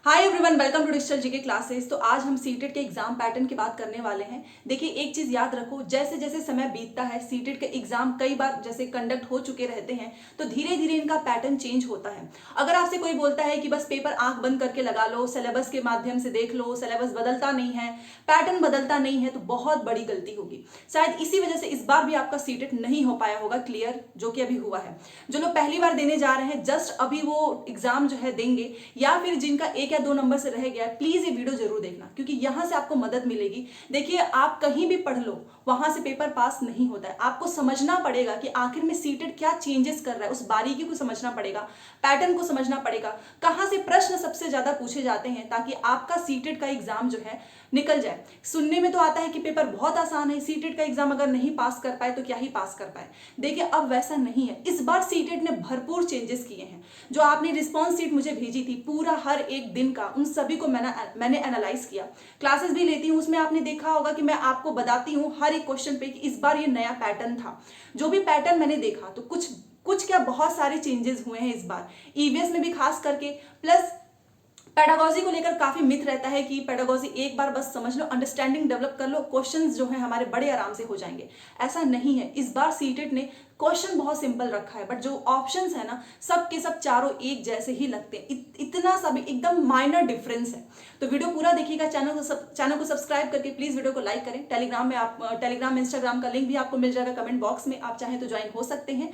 Hi everyone, welcome to digital GK classes. तो आज हम सीटेट के एग्जाम पैटर्न की बात करने वाले हैं। देखिए, एक चीज याद रखो, जैसे जैसे समय बीतता है सीटेट के एग्जाम कई बार जैसे कंडक्ट हो चुके रहते हैं, तो धीरे धीरे इनका पैटर्न चेंज होता है। अगर आपसे कोई बोलता है कि बस पेपर आंख बंद करके लगा लो, सिलेबस के माध्यम से देख लो, सिलेबस बदलता नहीं है, पैटर्न बदलता नहीं है, तो बहुत बड़ी गलती होगी। शायद इसी वजह से इस बार भी आपका सीटेट नहीं हो पाया होगा क्लियर, जो कि अभी हुआ है। जो लोग पहली बार देने जा रहे हैं, जस्ट अभी वो एग्जाम जो है देंगे, या फिर जिनका एक या दो नंबर से रह गया, प्लीज ये वीडियो जरूर देखना, क्योंकि यहां से आपको मदद मिलेगी। देखिए, आप कहीं भी पढ़ लो, वहां से पेपर पास नहीं होता है। आपको समझना पड़ेगा कि आखिर में सीटेट क्या चेंजेस कर रहा है, उस बारीकी को समझना पड़ेगा, पैटर्न को समझना पड़ेगा, कहां से प्रश्न सबसे ज्यादा पूछे जाते हैं, ताकि आपका सीटेट का एग्जाम जो है निकल जाए। सुनने में तो आता है कि पेपर बहुत आसान है, सीटेट का एग्जाम अगर नहीं पास कर पाए तो क्या ही पास कर पाए। देखिए, अब वैसा नहीं है। इस बार सीटेट ने भरपूर चेंजेस किए हैं। जो आपने रिस्पॉन्स शीट मुझे भेजी थी, पूरा हर एक दिन का, उन सभी को मैंने एनालाइज किया। क्लासेस भी लेती हूँ, उसमें आपने देखा होगा कि मैं आपको बताती हूँ हर एक क्वेश्चन पे कि इस बार ये नया पैटर्न था। जो भी पैटर्न मैंने देखा, तो कुछ क्या बहुत सारे चेंजेस हुए हैं इस बार ईवीएस में भी, खास करके। प्लस पेडागोजी को लेकर काफी मिथ रहता है कि पेडागोजी एक बार बस समझ लो, अंडरस्टैंडिंग डेवलप कर लो, क्वेश्चंस जो है हमारे बड़े आराम से हो जाएंगे। ऐसा नहीं है। इस बार सीटेट ने क्वेश्चन बहुत सिंपल रखा है, बट जो ऑप्शंस है ना, सब के सब चारों एक जैसे ही लगते हैं। इतना सा भी एकदम माइनर डिफरेंस है। तो वीडियो पूरा देखिएगा। चैनल को सब्सक्राइब करके प्लीज वीडियो को लाइक करें। टेलीग्राम इंस्टाग्राम का लिंक भी आपको मिल जाएगा कमेंट बॉक्स में, आप चाहें तो ज्वाइन हो सकते हैं।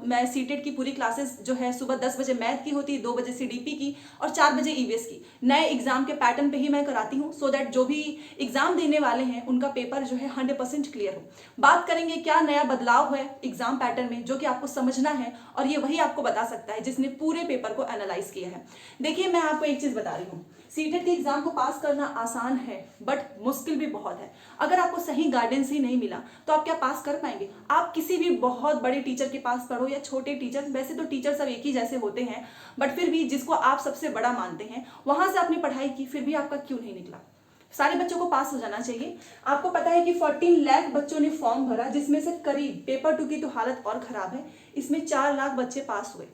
मैं सीटेट की पूरी क्लासेस जो है सुबह 10 बजे मैथ की होती है, 2 बजे सीडीपी की और 4 बजे ईवीएस की, नए एग्जाम के पैटर्न पे ही मैं कराती हूँ, सो दैट जो भी एग्जाम देने वाले हैं उनका पेपर जो है 100% क्लियर हो। बात करेंगे क्या नया बदलाव है एग्जाम पैटर्न में, जो कि आपको समझना है, और ये वही आपको बता सकता है जिसने पूरे पेपर को एनालाइज किया है। देखिए, मैं आपको एक चीज बता रही हूँ, सीटेट के एग्जाम को पास करना आसान है, बट मुश्किल भी बहुत है। अगर आपको सही गाइडेंस ही नहीं मिला तो आप क्या पास कर पाएंगे? आप किसी भी बहुत बड़े टीचर के पास पढ़ो या छोटे टीचर, वैसे तो टीचर सब एक ही जैसे होते हैं, बट फिर भी जिसको आप सबसे बड़ा मानते हैं, वहां से आपने पढ़ाई की, फिर भी आपका क्यों नहीं निकला? सारे बच्चों को पास हो जाना चाहिए। आपको पता है कि 14 लाख बच्चों ने फॉर्म भरा, जिसमें से करीब पेपर 2 की तो हालत और खराब है, इसमें 4 लाख बच्चे पास हुए।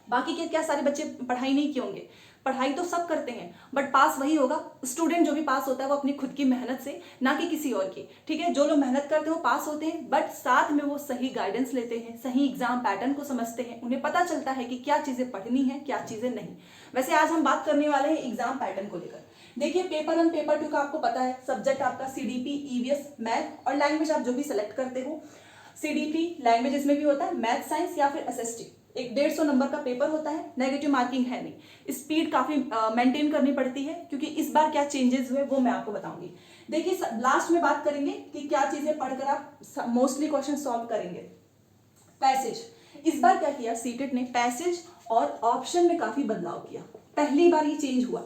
बाकी के क्या सारे बच्चे पढ़ाई नहीं किए होंगे? पढ़ाई तो सब करते हैं, बट पास वही होगा स्टूडेंट जो भी पास होता है वो अपनी खुद की मेहनत से, ना कि किसी और की। ठीक है, जो लोग मेहनत करते हैं वो पास होते हैं, बट साथ में वो सही गाइडेंस लेते हैं, सही एग्जाम पैटर्न को समझते हैं, उन्हें पता चलता है कि क्या चीजें पढ़नी है, क्या चीजें नहीं। वैसे आज हम बात करने वाले हैं एग्जाम पैटर्न को लेकर। देखिए, पेपर 1 पेपर 2 का आपको पता है, सब्जेक्ट आपका सीडीपी, ईवीएस, मैथ और लैंग्वेज आप जो भी सेलेक्ट करते हो। सीडीपी लैंग्वेज इसमें भी होता है, मैथ साइंस या फिर एसएसटी। एक 150 नंबर का पेपर होता है, नेगेटिव मार्किंग है नहीं। स्पीड काफी मेंटेन करनी पड़ती है, क्योंकि इस बार क्या चेंजेस हुए वो मैं आपको बताऊंगी। देखिए, लास्ट में बात करेंगे कि क्या चीजें पढ़कर आप मोस्टली क्वेश्चन सॉल्व करेंगे। पैसेज, इस बार क्या किया सीटेट ने, पैसेज और ऑप्शन में काफी बदलाव किया। पहली बार ये चेंज हुआ।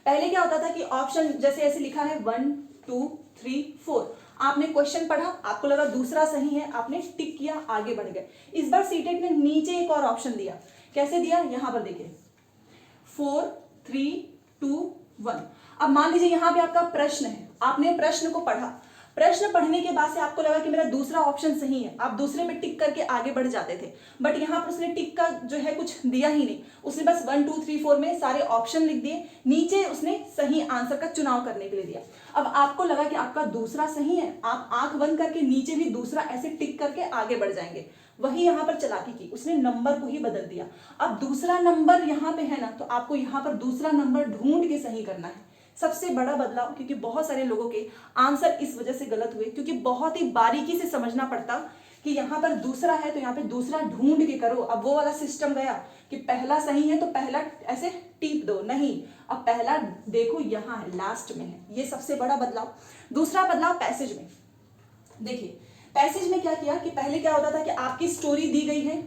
पहले क्या होता था कि ऑप्शन जैसे ऐसे लिखा है 1 2 3 4, आपने क्वेश्चन पढ़ा, आपको लगा दूसरा सही है, आपने टिक किया, आगे बढ़ गए। इस बार सीटेट ने नीचे एक और ऑप्शन दिया। कैसे दिया? यहां पर देखिए, 4 3 2 1। अब मान लीजिए यहां पे आपका प्रश्न है, आपने प्रश्न को पढ़ा, प्रश्न पढ़ने के बाद से आपको लगा कि मेरा दूसरा ऑप्शन सही है, आप दूसरे पे टिक करके आगे बढ़ जाते थे, बट यहां पर उसने टिक का जो है कुछ दिया ही नहीं। उसने बस 1 2 3 4 में सारे ऑप्शन लिख दिए, नीचे उसने सही आंसर का चुनाव करने के लिए दिया। अब आपको लगा कि आपका दूसरा सही है, आप आंख बंद करके नीचे भी दूसरा ऐसे टिक करके आगे बढ़ जाएंगे। वही यहां पर चालाकी की, उसने नंबर को ही बदल दिया। अब दूसरा नंबर यहां पे है ना, तो आपको यहां पर दूसरा नंबर ढूंढ के सही करना है। सबसे बड़ा बदलाव, क्योंकि बहुत सारे लोगों के आंसर इस वजह से गलत हुए, क्योंकि बहुत ही बारीकी से समझना पड़ता कि यहाँ पर दूसरा है तो यहाँ पे दूसरा ढूंढ के करो। अब वो वाला सिस्टम गया कि पहला सही है तो पहला ऐसे टीप दो, नहीं, अब पहला देखो यहाँ है, लास्ट में है। ये सबसे बड़ा बदलाव। दूसरा बदलाव पैसेज में। देखिए, पैसेज में क्या किया कि पहले क्या होता था कि आपकी स्टोरी दी गई है,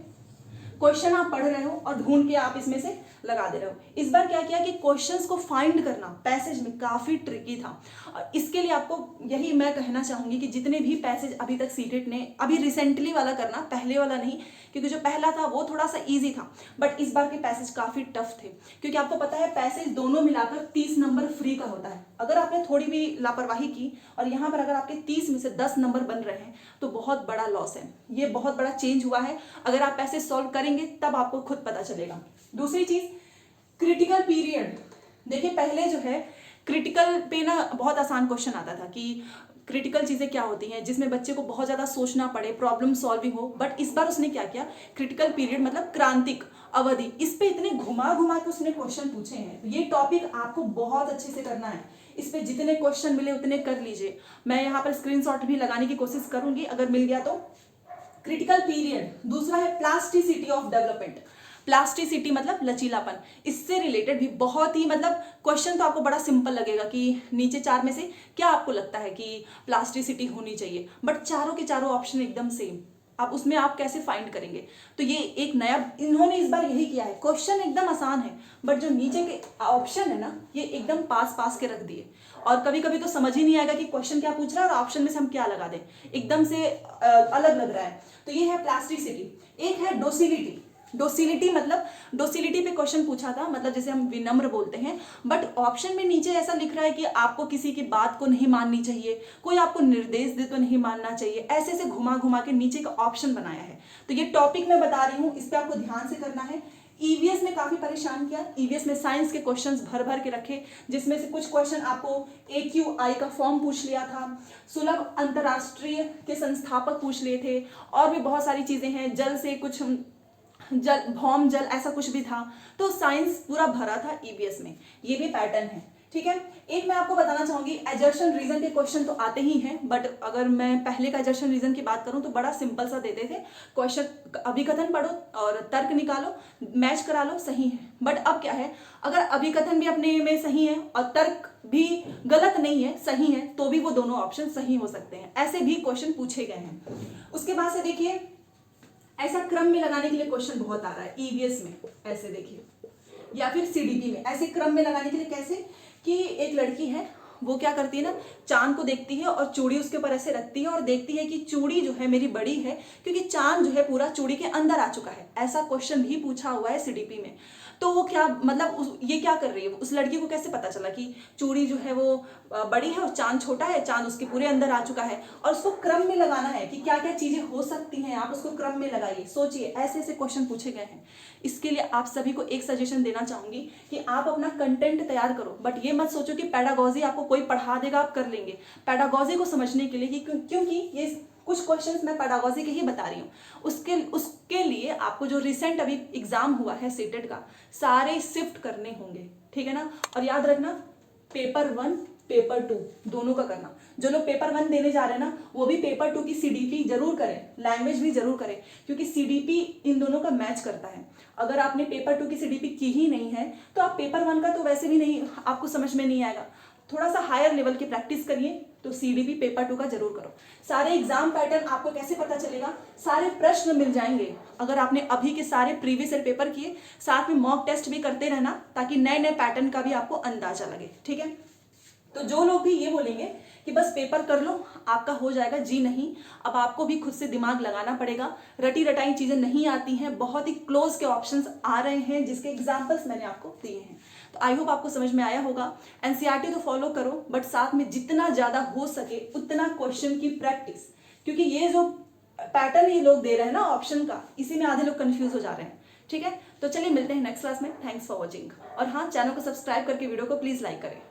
क्वेश्चन आप पढ़ रहे हो और ढूंढ के आप इसमें से लगा दे रहे हो। इस बार क्या किया कि क्वेश्चंस को फाइंड करना पैसेज में काफी ट्रिकी था, और इसके लिए आपको यही मैं कहना चाहूंगी कि जितने भी पैसेज अभी तक सीटेट ने, अभी रिसेंटली वाला करना, पहले वाला नहीं, क्योंकि जो पहला था वो थोड़ा सा इजी था, बट इस बार के पैसेज काफी टफ थे। क्योंकि आपको पता है पैसेज दोनों मिलाकर 30 नंबर फ्री का होता है। अगर आपने थोड़ी भी लापरवाही की और यहाँ पर अगर आपके 30 में से 10 नंबर बन रहे हैं तो बहुत बड़ा लॉस है। ये बहुत बड़ा चेंज हुआ है। अगर आप पैसेज सॉल्व करेंगे तब आपको खुद पता चलेगा। दूसरी चीज, क्रिटिकल पीरियड। देखिए पहले जो है क्रिटिकल पे ना बहुत आसान क्वेश्चन आता था कि क्रिटिकल चीज़ें क्या होती हैं जिसमें बच्चे को बहुत ज़्यादा सोचना पड़े, प्रॉब्लम सॉल्विंग हो। बट इस बार उसने क्या किया, क्रिटिकल पीरियड मतलब क्रांतिक अवधि, इस पे इतने घुमा घुमा के उसने क्वेश्चन पूछे हैं। तो ये टॉपिक आपको बहुत अच्छे से करना है, इस पे जितने क्वेश्चन मिले उतने कर लीजिए। मैं यहाँ पर स्क्रीनशॉट भी लगाने की कोशिश करूंगी अगर मिल गया तो। क्रिटिकल पीरियड दूसरा है प्लास्टिसिटी ऑफ डेवलपमेंट। प्लास्टिसिटी मतलब लचीलापन, इससे रिलेटेड भी बहुत ही मतलब क्वेश्चन तो आपको बड़ा सिंपल लगेगा कि नीचे चार में से क्या आपको लगता है कि प्लास्टिसिटी होनी चाहिए, बट चारों के चारों ऑप्शन एकदम सेम। आप उसमें आप कैसे फाइंड करेंगे। तो ये एक नया इन्होंने इस बार यही किया है, क्वेश्चन एकदम आसान है बट जो नीचे के ऑप्शन है ना ये एकदम पास पास के रख दिए। और कभी कभी तो समझ ही नहीं आएगा कि क्वेश्चन क्या पूछ रहा है और ऑप्शन में से हम क्या लगा दें, एकदम से अलग लग रहा है। तो ये है प्लास्टिसिटी। एक है डोसिलिटी। डोसिलिटी मतलब डोसिलिटी पे क्वेश्चन पूछा था, मतलब जैसे हम विनम्र बोलते हैं, बट ऑप्शन में नीचे ऐसा लिख रहा है कि आपको किसी की बात को नहीं माननी चाहिए, कोई आपको निर्देश दे तो नहीं मानना चाहिए, ऐसे ऐसे घुमा घुमा के नीचे का ऑप्शन बनाया है। तो ये टॉपिक मैं बता रही हूँ, इस पर आपको ध्यान से करना है। ईवीएस में काफी परेशान किया, ईवीएस में साइंस के क्वेश्चंस भर भर के रखे, जिसमें से कुछ क्वेश्चन आपको AQI का फॉर्म पूछ लिया था, सुलभ अंतरराष्ट्रीय के संस्थापक पूछ लिए थे, और भी बहुत सारी चीजें हैं, जल से कुछ जल भौम जल ऐसा कुछ भी था। तो साइंस पूरा भरा था ईवीएस में, ये भी पैटर्न है। ठीक है, एक मैं आपको बताना चाहूंगी, एजर्शन रीजन के क्वेश्चन तो आते ही हैं, बट अगर मैं पहले का एजर्शन रीजन की बात करूं तो बड़ा सिंपल सा देते थे क्वेश्चन, अभिकथन पढ़ो और तर्क निकालो, मैच करा लो, सही है। बट अब क्या है, अगर अभिकथन भी अपने में सही है और तर्क भी गलत नहीं है, सही है, तो भी वो दोनों ऑप्शन सही हो सकते हैं। ऐसे भी क्वेश्चन पूछे गए हैं। उसके बाद से देखिए, ऐसा क्रम में लगाने के लिए क्वेश्चन बहुत आ रहा है ईवीएस में, ऐसे देखिए, या फिर सीडीपी में ऐसे क्रम में लगाने के लिए। कैसे कि एक लड़की है, वो क्या करती है ना, चांद को देखती है और चूड़ी उसके ऊपर ऐसे रखती है और देखती है कि चूड़ी जो है मेरी बड़ी है, क्योंकि चांद जो है पूरा चूड़ी के अंदर आ चुका है। ऐसा क्वेश्चन भी पूछा हुआ है सीडीपी में। तो वो क्या मतलब ये क्या कर रही है, उस लड़की को कैसे पता चला कि चूड़ी जो है वो बड़ी है और चांद छोटा है, चांद उसके पूरे अंदर आ चुका है। और उसको क्रम में लगाना है कि क्या क्या चीजें हो सकती हैं, आप उसको क्रम में लगाइए, सोचिए। ऐसे ऐसे क्वेश्चन पूछे गए हैं। इसके लिए आप सभी को एक सजेशन देना चाहूंगी कि आप अपना कंटेंट तैयार करो, बट ये मत सोचो कि पेडागॉजी आपको कोई पढ़ा देगा आप कर लेंगे। पेडागॉजी को समझने के लिए क्योंकि ये कुछ क्वेश्चंस मैं पेडागॉजी के ही बता रही हूँ, उसके लिए आपको जो रिसेंट अभी एग्जाम हुआ है सीटेट का, सारे शिफ्ट करने होंगे। ठीक है ना, और याद रखना पेपर 1 पेपर 2 दोनों का करना। जो लोग पेपर 1 देने जा रहे हैं ना, वो भी पेपर 2 की सीडीपी जरूर करें, लैंग्वेज भी जरूर करें, क्योंकि सीडीपी इन दोनों का मैच करता है। अगर आपने पेपर 2 की सीडीपी की ही नहीं है तो आप पेपर 1 का तो वैसे भी नहीं, आपको समझ में नहीं आएगा। थोड़ा सा हायर लेवल की प्रैक्टिस करिए, तो सीडीपी पेपर 2 का जरूर करो। सारे एग्जाम पैटर्न आपको कैसे पता चलेगा, सारे प्रश्न मिल जाएंगे अगर आपने अभी के सारे प्रीवियस ईयर पेपर किए, साथ में मॉक टेस्ट भी करते रहना, ताकि नए नए पैटर्न का भी आपको अंदाजा लगे। ठीक है, तो जो लोग भी ये बोलेंगे कि बस पेपर कर लो आपका हो जाएगा, जी नहीं, अब आपको भी खुद से दिमाग लगाना पड़ेगा। रटी रटाई चीजें नहीं आती हैं, बहुत ही क्लोज के ऑप्शंस आ रहे हैं जिसके एग्जांपल्स मैंने आपको दिए हैं। तो आई होप आपको समझ में आया होगा। एनसीईआरटी तो फॉलो करो, बट साथ में जितना ज्यादा हो सके उतना क्वेश्चन की प्रैक्टिस, क्योंकि ये जो पैटर्न ये लोग दे रहे हैं ना ऑप्शन का, इसी में आधे लोग कंफ्यूज हो जा रहे हैं। ठीक है, तो चलिए मिलते हैं नेक्स्ट क्लास में। थैंक्स फॉर वॉचिंग, और हाँ, चैनल को सब्सक्राइब करके वीडियो को प्लीज लाइक करें।